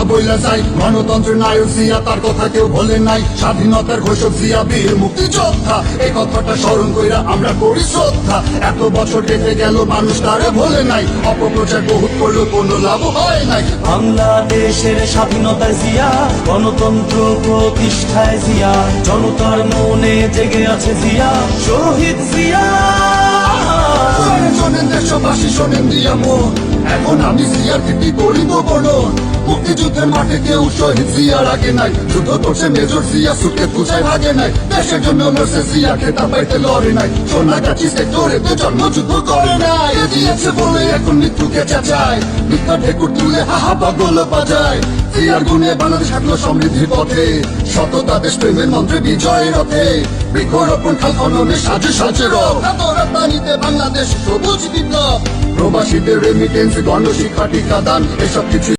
বইলা যাই, গণতন্ত্রের নায়ক জিয়া তার কথা কেউ বলে নাই। স্বাধীনতার ঘোষক জিয়া বীর মুক্তিযোদ্ধা, এই কথাটা স্মরণ কইরা আমরা করি শ্রদ্ধা। এত বছর কেটে গেল মানুষ তারে ভোলে নাই, অপপ্রচার বহুত করলো কোনো লাভ হয় নাই। বাংলাদেশের স্বাধীনতার জিয়া, গণতন্ত্র প্রতিষ্ঠায় জিয়া, জনতার মনে জেগে আছে জিয়া, শহীদ জিয়া। শোনেন দেশবাসী, শোনেন দিয়া মন, এখন আমি জিয়ার কীর্তি করিব বর্ণন। মুক্তিযুদ্ধের মাঠে কেউ শহীদ জিয়ার আগে নাই, যুদ্ধ করছে মেজর জিয়া, সুটকে তুচায় ভাগে নাই। দেশের জন্য লড়ছে জিয়া, খেতা পাইতে লড়ে নাই। সোনাগাছি সেক্টরে তো জন্মযুদ্ধ করে নাই। দিয়েছে বলে এখন মৃত্যুকে চাচায়, মিথ্যা ঢেকুর তুলে হাহা পাগল বাজায়। জিয়ার গুণে বাংলাদেশ হাঁটলো সমৃদ্ধির পথে, সততা দেশ প্রেমের মন্ত্রে বিজয়ের রথে। বৃক্ষরোপণ খাল খননে সাজে সাজে রব, রাজধানীতে বাংলাদেশ সবুজ বিপ্লব। প্রবাসীদের রেমিটেন্স, গণশিক্ষা, টিকাদান, এসব কিছু